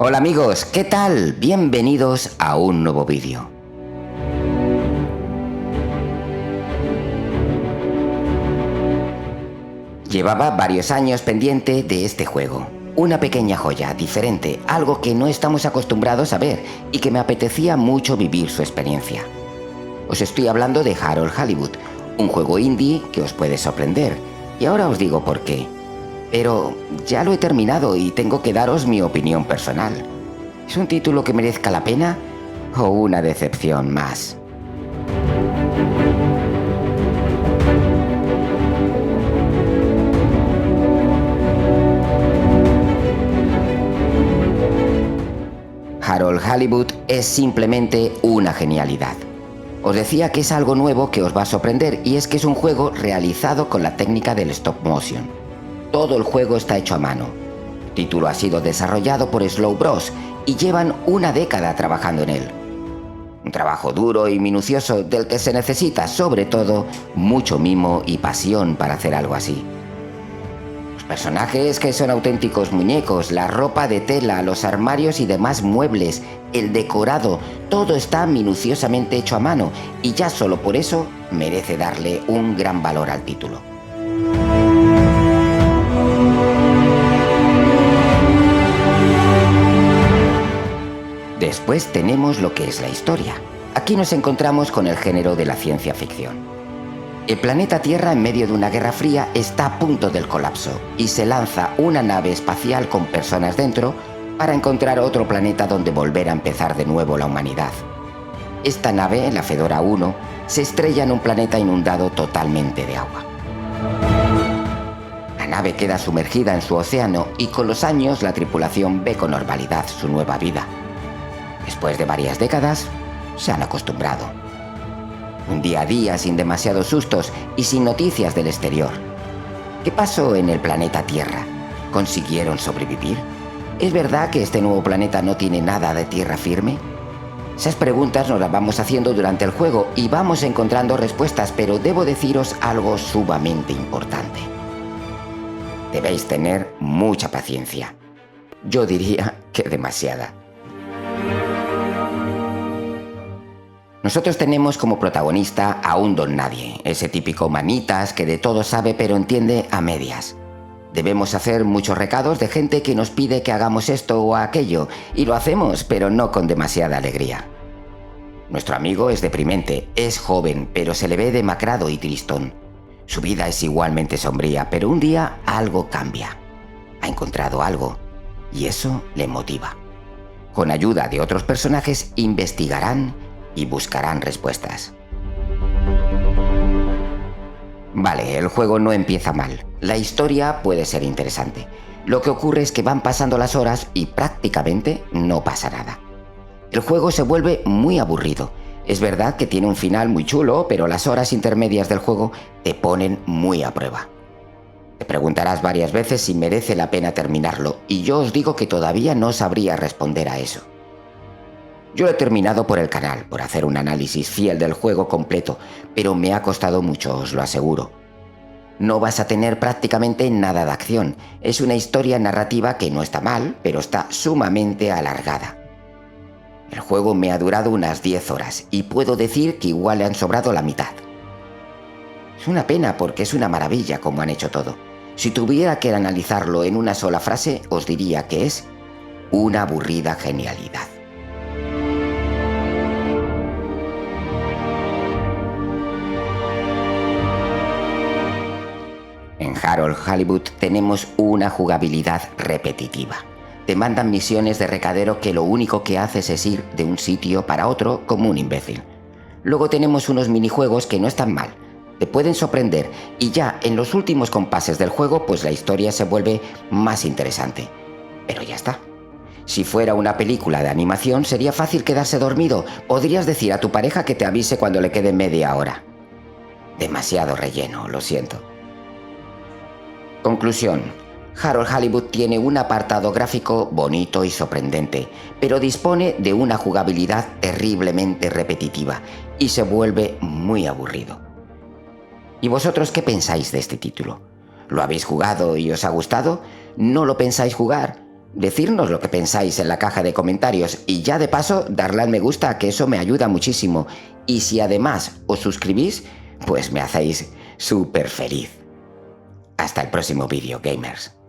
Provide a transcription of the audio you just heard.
Hola amigos, ¿qué tal? Bienvenidos a un nuevo vídeo. Llevaba varios años pendiente de este juego. Una pequeña joya, diferente, algo que no estamos acostumbrados a ver y que me apetecía mucho vivir su experiencia. Os estoy hablando de Harold Hollywood, un juego indie que os puede sorprender, y ahora os digo por qué. Pero ya lo he terminado y tengo que daros mi opinión personal. ¿Es un título que merezca la pena o una decepción más? Harold Hollywood es simplemente una genialidad. Os decía que es algo nuevo que os va a sorprender, y es que es un juego realizado con la técnica del stop motion. Todo el juego está hecho a mano. El título ha sido desarrollado por Slow Bros y llevan una década trabajando en él. Un trabajo duro y minucioso del que se necesita, sobre todo, mucho mimo y pasión para hacer algo así. Los personajes, que son auténticos muñecos, la ropa de tela, los armarios y demás muebles, el decorado, todo está minuciosamente hecho a mano, y ya solo por eso merece darle un gran valor al título. Después tenemos lo que es la historia. Aquí nos encontramos con el género de la ciencia ficción. El planeta Tierra, en medio de una guerra fría, está a punto del colapso y se lanza una nave espacial con personas dentro para encontrar otro planeta donde volver a empezar de nuevo la humanidad. Esta nave, la Fedora 1, se estrella en un planeta inundado totalmente de agua. La nave queda sumergida en su océano y con los años la tripulación ve con normalidad su nueva vida. Después de varias décadas, se han acostumbrado. Un día a día sin demasiados sustos y sin noticias del exterior. ¿Qué pasó en el planeta Tierra? ¿Consiguieron sobrevivir? ¿Es verdad que este nuevo planeta no tiene nada de tierra firme? Esas preguntas nos las vamos haciendo durante el juego y vamos encontrando respuestas, pero debo deciros algo sumamente importante. Debéis tener mucha paciencia. Yo diría que demasiada. Nosotros tenemos como protagonista a un don nadie, ese típico manitas que de todo sabe pero entiende a medias. Debemos hacer muchos recados de gente que nos pide que hagamos esto o aquello, y lo hacemos, pero no con demasiada alegría. Nuestro amigo es deprimente, es joven, pero se le ve demacrado y tristón. Su vida es igualmente sombría, pero un día algo cambia. Ha encontrado algo, y eso le motiva. Con ayuda de otros personajes investigarán y buscarán respuestas. Vale, el juego no empieza mal. La historia puede ser interesante. Lo que ocurre es que van pasando las horas y prácticamente no pasa nada. El juego se vuelve muy aburrido. Es verdad que tiene un final muy chulo, pero las horas intermedias del juego te ponen muy a prueba. Te preguntarás varias veces si merece la pena terminarlo, y yo os digo que todavía no sabría responder a eso. Yo lo he terminado por el canal, por hacer un análisis fiel del juego completo, pero me ha costado mucho, os lo aseguro. No vas a tener prácticamente nada de acción. Es una historia narrativa que no está mal, pero está sumamente alargada. El juego me ha durado unas 10 horas y puedo decir que igual le han sobrado la mitad. Es una pena porque es una maravilla como han hecho todo. Si tuviera que analizarlo en una sola frase, os diría que es una aburrida genialidad. En Harold Hollywood tenemos una jugabilidad repetitiva. Te mandan misiones de recadero que lo único que haces es ir de un sitio para otro como un imbécil. Luego tenemos unos minijuegos que no están mal, te pueden sorprender, y ya en los últimos compases del juego pues la historia se vuelve más interesante. Pero ya está. Si fuera una película de animación sería fácil quedarse dormido. Podrías decir a tu pareja que te avise cuando le quede media hora. Demasiado relleno, lo siento. Conclusión. Harold Hollywood tiene un apartado gráfico bonito y sorprendente, pero dispone de una jugabilidad terriblemente repetitiva y se vuelve muy aburrido. ¿Y vosotros qué pensáis de este título? ¿Lo habéis jugado y os ha gustado? ¿No lo pensáis jugar? Decirnos lo que pensáis en la caja de comentarios y ya de paso darle al me gusta, que eso me ayuda muchísimo. Y si además os suscribís, pues me hacéis súper feliz. Hasta el próximo vídeo, gamers.